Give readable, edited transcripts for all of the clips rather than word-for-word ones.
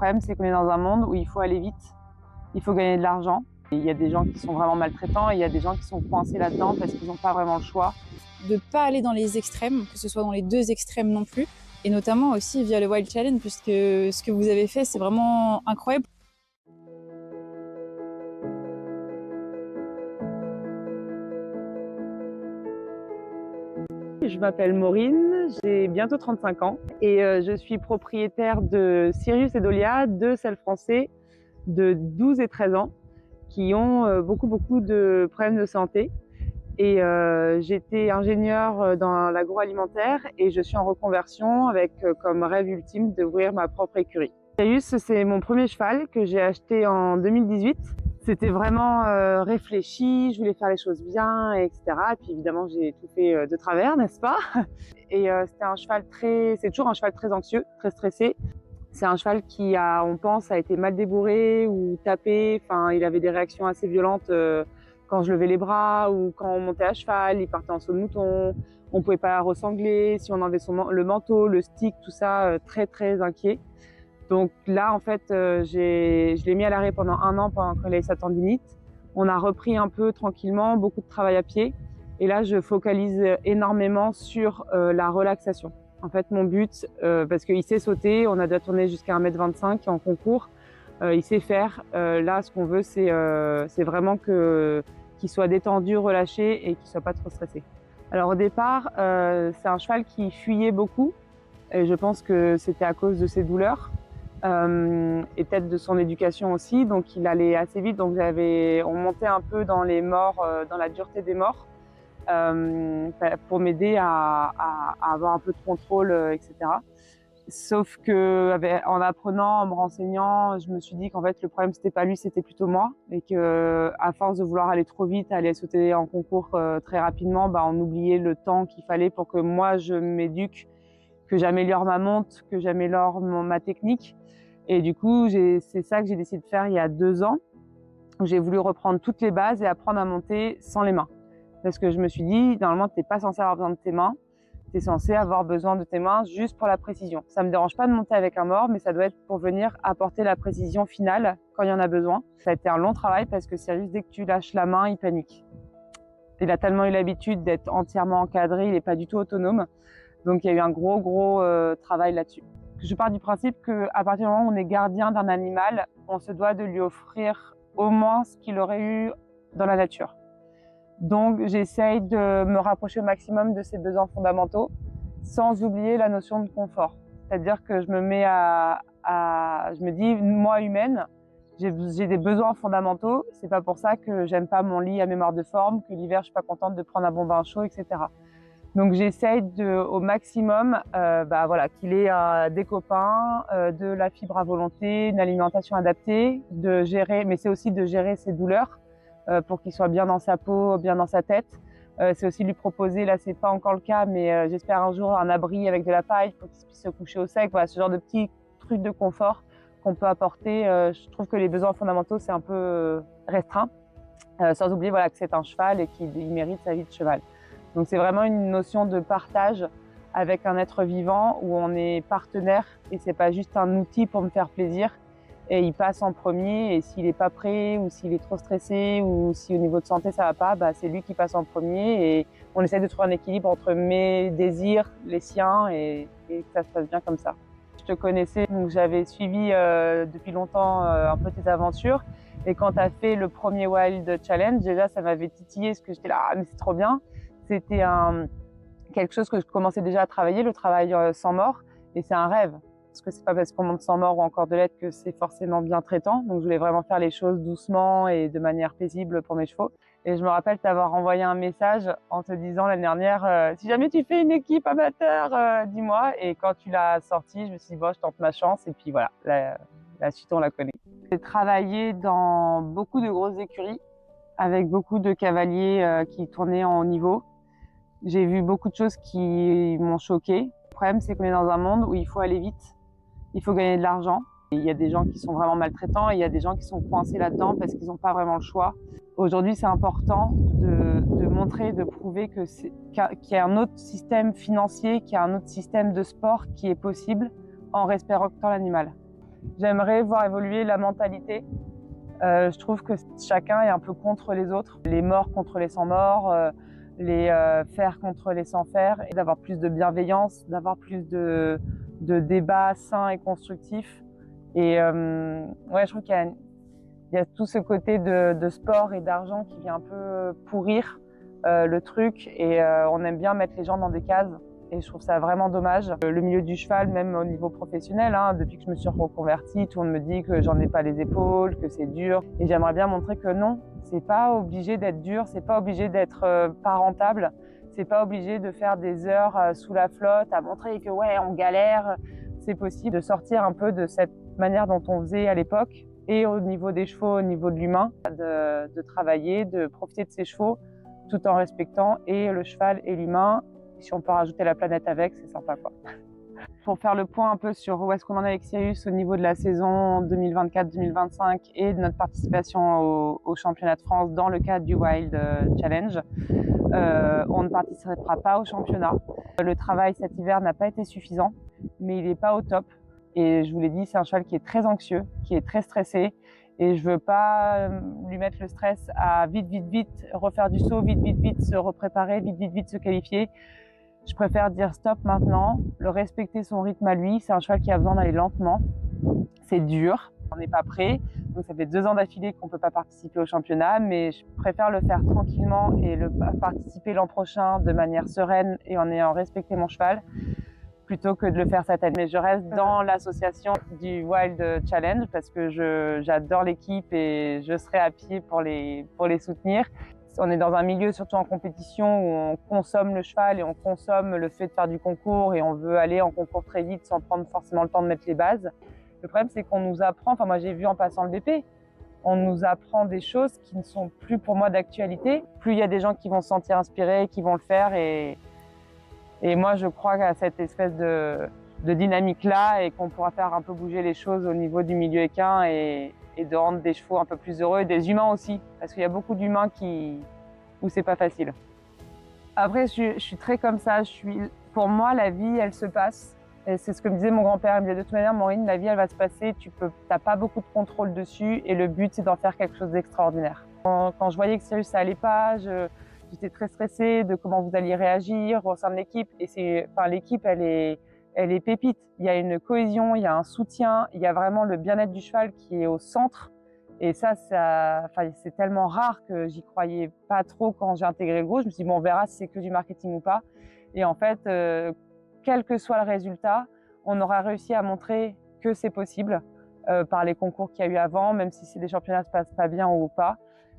problème, c'est qu'on est dans un monde où il faut aller vite, il faut gagner de l'argent. Il y a des gens qui sont vraiment maltraitants et il y a des gens qui sont coincés là-dedans parce qu'ils n'ont pas vraiment le choix. De ne pas aller dans les extrêmes, que ce soit dans les deux extrêmes non plus, et notamment aussi via le Wild Challenge, puisque ce que vous avez fait, c'est vraiment incroyable. Je m'appelle Maureen, j'ai bientôt 35 ans et je suis propriétaire de Sirius et Dolia, deux selles français de 12 et 13 ans qui ont beaucoup de problèmes de santé. Et j'étais ingénieure dans l'agroalimentaire et je suis en reconversion avec comme rêve ultime d'ouvrir ma propre écurie. Sirius, c'est mon premier cheval que j'ai acheté en 2018. C'était vraiment réfléchi, je voulais faire les choses bien, etc. Et puis évidemment, j'ai tout fait de travers, n'est-ce pas? Et c'était un cheval c'est toujours un cheval très anxieux, très stressé. C'est un cheval qui on pense, a été mal débourré ou tapé. Enfin, il avait des réactions assez violentes quand je levais les bras ou quand on montait à cheval, il partait en saut de mouton. On pouvait pas ressangler, si on enlevait le manteau, le stick, tout ça, très inquiet. Donc là, en fait, je l'ai mis à l'arrêt pendant 1 an pendant qu'il a eu sa tendinite. On a repris un peu tranquillement, beaucoup de travail à pied. Et là, je focalise énormément sur la relaxation. En fait, mon but, parce qu'il sait sauter, on a déjà tourné jusqu'à 1m25 en concours, il sait faire. Là, ce qu'on veut, c'est vraiment qu'il soit détendu, relâché et qu'il soit pas trop stressé. Alors au départ, c'est un cheval qui fuyait beaucoup. Et je pense que c'était à cause de ses douleurs. Et peut-être de son éducation aussi, donc il allait assez vite, donc on montait un peu dans les morts, dans la dureté des morts, pour m'aider à avoir un peu de contrôle, etc. Sauf que en apprenant, en me renseignant, je me suis dit qu'en fait le problème c'était pas lui, c'était plutôt moi, et que à force de vouloir aller trop vite, aller sauter en concours très rapidement, on oubliait le temps qu'il fallait pour que moi je m'éduque, que j'améliore ma monte, que j'améliore ma technique. Et du coup, c'est ça que j'ai décidé de faire il y a 2 ans. J'ai voulu reprendre toutes les bases et apprendre à monter sans les mains. Parce que je me suis dit, normalement, tu n'es pas censé avoir besoin de tes mains. Tu es censé avoir besoin de tes mains juste pour la précision. Ça ne me dérange pas de monter avec un mors, mais ça doit être pour venir apporter la précision finale quand il y en a besoin. Ça a été un long travail parce que Sirius, dès que tu lâches la main, il panique. Il a tellement eu l'habitude d'être entièrement encadré, il n'est pas du tout autonome. Donc il y a eu un gros travail là-dessus. Je pars du principe qu'à partir du moment où on est gardien d'un animal, on se doit de lui offrir au moins ce qu'il aurait eu dans la nature. Donc j'essaye de me rapprocher au maximum de ses besoins fondamentaux sans oublier la notion de confort. C'est-à-dire que je me dis, moi humaine, j'ai des besoins fondamentaux. C'est pas pour ça que j'aime pas mon lit à mémoire de forme, que l'hiver je suis pas contente de prendre un bon bain chaud, etc. Donc j'essaye au maximum qu'il ait des copains, de la fibre à volonté, une alimentation adaptée, de gérer, mais c'est aussi de gérer ses douleurs pour qu'il soit bien dans sa peau, bien dans sa tête. C'est aussi lui proposer, là c'est pas encore le cas, mais j'espère un jour un abri avec de la paille pour qu'il puisse se coucher au sec. Voilà, ce genre de petits trucs de confort qu'on peut apporter. Je trouve que les besoins fondamentaux c'est un peu restreint, sans oublier que c'est un cheval et qu'il mérite sa vie de cheval. Donc c'est vraiment une notion de partage avec un être vivant où on est partenaire et c'est pas juste un outil pour me faire plaisir. Et il passe en premier et s'il est pas prêt ou s'il est trop stressé ou si au niveau de santé ça va pas, c'est lui qui passe en premier et on essaie de trouver un équilibre entre mes désirs, les siens et que ça se passe bien comme ça. Je te connaissais, donc j'avais suivi depuis longtemps un peu tes aventures et quand tu as fait le premier Wild Challenge, déjà ça m'avait titillé parce que j'étais là, mais c'est trop bien. C'était quelque chose que je commençais déjà à travailler, le travail sans mort, et c'est un rêve. Parce que c'est pas parce qu'on monte sans mort ou en cordelettes que c'est forcément bien traitant. Donc je voulais vraiment faire les choses doucement et de manière paisible pour mes chevaux. Et je me rappelle t'avoir envoyé un message en te disant l'année dernière, si jamais tu fais une équipe amateur, dis-moi. Et quand tu l'as sorti, je me suis dit, bon, je tente ma chance. Et puis voilà, la suite, on la connaît. J'ai travaillé dans beaucoup de grosses écuries avec beaucoup de cavaliers qui tournaient en haut niveau. J'ai vu beaucoup de choses qui m'ont choquée. Le problème, c'est qu'on est dans un monde où il faut aller vite, il faut gagner de l'argent. Il y a des gens qui sont vraiment maltraitants et il y a des gens qui sont coincés là-dedans parce qu'ils n'ont pas vraiment le choix. Aujourd'hui, c'est important de montrer, de prouver qu'il y a un autre système financier, qu'il y a un autre système de sport qui est possible en respectant l'animal. J'aimerais voir évoluer la mentalité. Je trouve que chacun est un peu contre les autres, les morts contre les sans morts, les faire contre les sans faire, et d'avoir plus de bienveillance, d'avoir plus de débats sains et constructifs. Et ouais, je trouve qu'il y a tout ce côté de sport et d'argent qui vient un peu pourrir le truc, et on aime bien mettre les gens dans des cases. Et je trouve ça vraiment dommage. Le milieu du cheval, même au niveau professionnel, depuis que je me suis reconvertie, tout le monde me dit que j'en ai pas les épaules, que c'est dur. Et j'aimerais bien montrer que non, c'est pas obligé d'être dur, c'est pas obligé d'être pas rentable, c'est pas obligé de faire des heures sous la flotte à montrer que ouais, on galère. C'est possible de sortir un peu de cette manière dont on faisait à l'époque, et au niveau des chevaux, au niveau de l'humain, de travailler, de profiter de ses chevaux, tout en respectant et le cheval et l'humain. Si on peut rajouter la planète avec, c'est sympa, quoi. Pour faire le point un peu sur où est-ce qu'on en est avec Sirius au niveau de la saison 2024-2025 et de notre participation au championnat de France dans le cadre du Wild Challenge, on ne participera pas au championnat. Le travail cet hiver n'a pas été suffisant, mais il n'est pas au top. Et je vous l'ai dit, c'est un cheval qui est très anxieux, qui est très stressé. Et je veux pas lui mettre le stress à vite, refaire du saut, vite, se repréparer, vite, se qualifier. Je préfère dire stop maintenant, le respecter son rythme à lui. C'est un cheval qui a besoin d'aller lentement. C'est dur, on n'est pas prêt. Donc ça fait 2 ans d'affilée qu'on peut pas participer au championnat, mais je préfère le faire tranquillement et participer l'an prochain de manière sereine et en ayant respecté mon cheval, plutôt que de le faire cette année. Mais je reste dans l'association du Wild Challenge parce que j'adore l'équipe et je serai à pied pour les soutenir. On est dans un milieu, surtout en compétition, où on consomme le cheval et on consomme le fait de faire du concours, et on veut aller en concours très vite sans prendre forcément le temps de mettre les bases. Le problème, c'est qu'on nous apprend, enfin moi j'ai vu en passant le BP, on nous apprend des choses qui ne sont plus pour moi d'actualité. Plus il y a des gens qui vont se sentir inspirés, qui vont le faire, et moi je crois à cette espèce de dynamique-là, et qu'on pourra faire un peu bouger les choses au niveau du milieu équin et de rendre des chevaux un peu plus heureux, et des humains aussi, parce qu'il y a beaucoup d'humains où c'est pas facile. Après, je suis très comme ça. Pour moi, la vie, elle se passe. Et c'est ce que me disait mon grand-père. Il me disait, de toute manière, Maureen, la vie, elle va se passer. T'as pas beaucoup de contrôle dessus, et le but, c'est d'en faire quelque chose d'extraordinaire. Quand je voyais que Sirius, ça allait pas, j'étais très stressée de comment vous alliez réagir au sein de l'équipe. Et l'équipe, elle est pépite. Il y a une cohésion, il y a un soutien, il y a vraiment le bien-être du cheval qui est au centre. Et ça, c'est tellement rare que j'y croyais pas trop quand j'ai intégré le groupe. Je me suis dit, bon, on verra si c'est que du marketing ou pas. Et en fait, quel que soit le résultat, on aura réussi à montrer que c'est possible par les concours qu'il y a eu avant, même si les championnats se passent pas bien ou pas.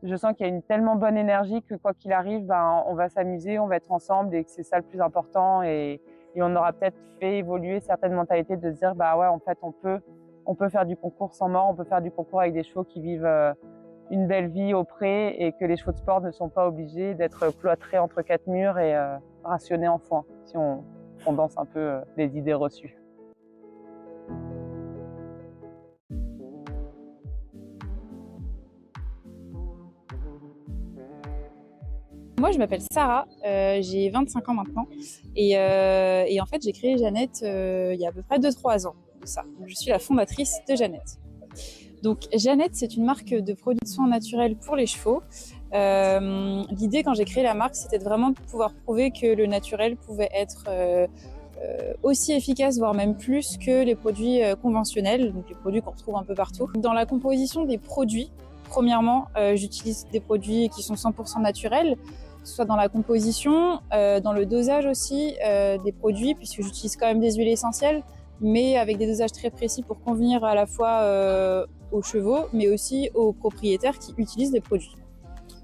Je sens qu'il y a une tellement bonne énergie que quoi qu'il arrive, on va s'amuser, on va être ensemble, et que c'est ça le plus important. Et on aura peut-être fait évoluer certaines mentalités de se dire, bah ouais, en fait, on peut faire du concours sans mort, on peut faire du concours avec des chevaux qui vivent une belle vie au pré, et que les chevaux de sport ne sont pas obligés d'être cloîtrés entre 4 murs et rationnés en foin, si on condense un peu les idées reçues. Moi, je m'appelle Sarah, j'ai 25 ans maintenant, et en fait, j'ai créé Jeannette il y a à peu près 2-3 ans de ça. Je suis la fondatrice de Jeannette. Donc, Jeannette, c'est une marque de produits de soins naturels pour les chevaux. L'idée, quand j'ai créé la marque, c'était vraiment de pouvoir prouver que le naturel pouvait être aussi efficace, voire même plus que les produits conventionnels, donc les produits qu'on retrouve un peu partout. Dans la composition des produits, premièrement, j'utilise des produits qui sont 100% naturels, que ce soit dans la composition, dans le dosage aussi des produits, puisque j'utilise quand même des huiles essentielles, mais avec des dosages très précis pour convenir à la fois aux chevaux, mais aussi aux propriétaires qui utilisent des produits.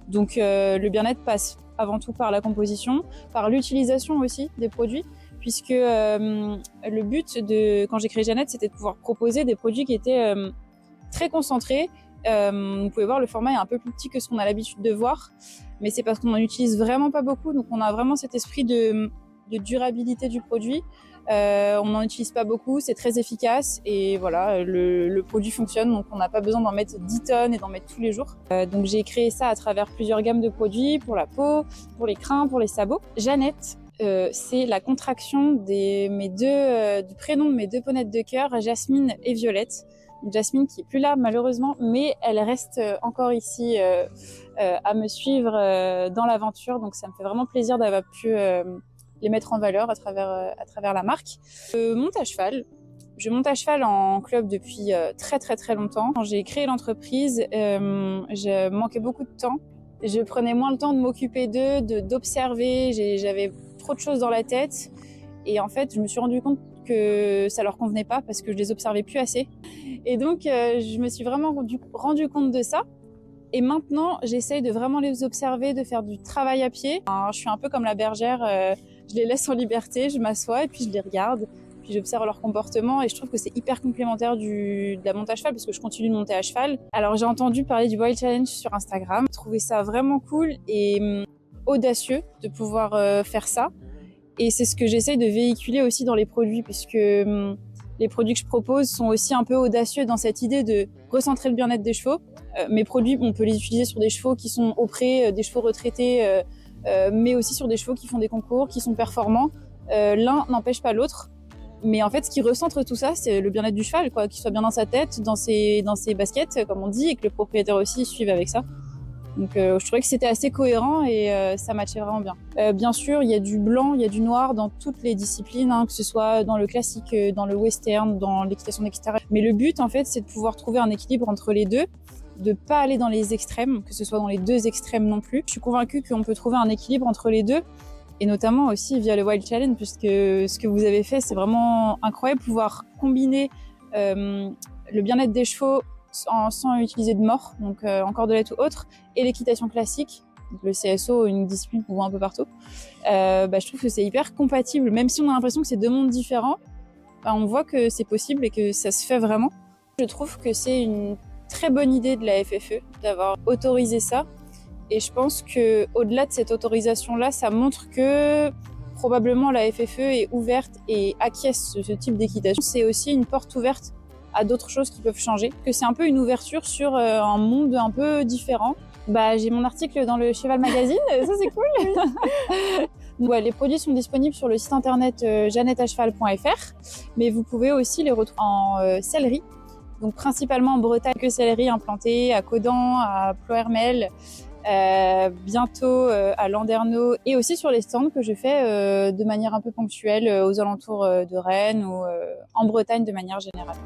Donc le bien-être passe avant tout par la composition, par l'utilisation aussi des produits, puisque le but quand j'ai créé Jeannette, c'était de pouvoir proposer des produits qui étaient très concentrés. Vous pouvez voir, le format est un peu plus petit que ce qu'on a l'habitude de voir, mais c'est parce qu'on n'en utilise vraiment pas beaucoup, donc on a vraiment cet esprit de durabilité du produit. On n'en utilise pas beaucoup, c'est très efficace, et voilà, le produit fonctionne, donc on n'a pas besoin d'en mettre 10 tonnes et d'en mettre tous les jours. Donc j'ai créé ça à travers plusieurs gammes de produits, pour la peau, pour les crins, pour les sabots. Jeannette, c'est la contraction du prénom de mes 2 ponettes de cœur, Jasmine et Violette. Jasmine qui est plus là malheureusement, mais elle reste encore ici à me suivre dans l'aventure. Donc ça me fait vraiment plaisir d'avoir pu les mettre en valeur à travers la marque. Je monte à cheval. Je monte à cheval en club depuis très très très longtemps. Quand j'ai créé l'entreprise, je manquais beaucoup de temps. Je prenais moins le temps de m'occuper d'eux, d'observer. J'avais trop de choses dans la tête. Et en fait, je me suis rendu compte que ça leur convenait pas parce que je les observais plus assez. Et donc, je me suis vraiment rendu compte de ça. Et maintenant, j'essaye de vraiment les observer, de faire du travail à pied. Je suis un peu comme la bergère, je les laisse en liberté, je m'assois et puis je les regarde. Puis j'observe leur comportement et je trouve que c'est hyper complémentaire de la monte à cheval parce que je continue de monter à cheval. Alors j'ai entendu parler du Wild Challenge sur Instagram, j'ai trouvé ça vraiment cool et audacieux de pouvoir faire ça. Et c'est ce que j'essaye de véhiculer aussi dans les produits puisque les produits que je propose sont aussi un peu audacieux dans cette idée de recentrer le bien-être des chevaux. Mes produits, on peut les utiliser sur des chevaux qui sont auprès des chevaux retraités, mais aussi sur des chevaux qui font des concours, qui sont performants. L'un n'empêche pas l'autre. Mais en fait, ce qui recentre tout ça, c'est le bien-être du cheval, quoi, qu'il soit bien dans sa tête, dans ses baskets, comme on dit, et que le propriétaire aussi suive avec ça. Donc, je trouvais que c'était assez cohérent et ça matchait vraiment bien. Bien sûr, il y a du blanc, il y a du noir dans toutes les disciplines, hein, que ce soit dans le classique, dans le western, dans l'équitation d'extérieur. Mais le but, en fait, c'est de pouvoir trouver un équilibre entre les deux, de pas aller dans les extrêmes, que ce soit dans les deux extrêmes non plus. Je suis convaincue qu'on peut trouver un équilibre entre les deux. Et notamment aussi via le Wild Challenge, puisque ce que vous avez fait, c'est vraiment incroyable, pouvoir combiner le bien-être des chevaux sans utiliser de mort, donc en cordelette ou autre, et l'équitation classique, donc le CSO, une discipline qu'on voit un peu partout. Je trouve que c'est hyper compatible, même si on a l'impression que c'est deux mondes différents, on voit que c'est possible et que ça se fait vraiment. Je trouve que c'est une très bonne idée de la FFE d'avoir autorisé ça. Et je pense qu'au-delà de cette autorisation-là, ça montre que probablement la FFE est ouverte et acquiesce ce type d'équitation. C'est aussi une porte ouverte à d'autres choses qui peuvent changer, que c'est un peu une ouverture sur un monde un peu différent. J'ai mon article dans le Cheval Magazine, ça c'est cool. Ouais, les produits sont disponibles sur le site internet jeannettacheval.fr, mais vous pouvez aussi les retrouver en sellerie. Donc principalement en Bretagne, que sellerie implantée à Caudan, à Ploërmel, bientôt à Landerneau et aussi sur les stands que je fais de manière un peu ponctuelle aux alentours de Rennes ou en Bretagne de manière générale.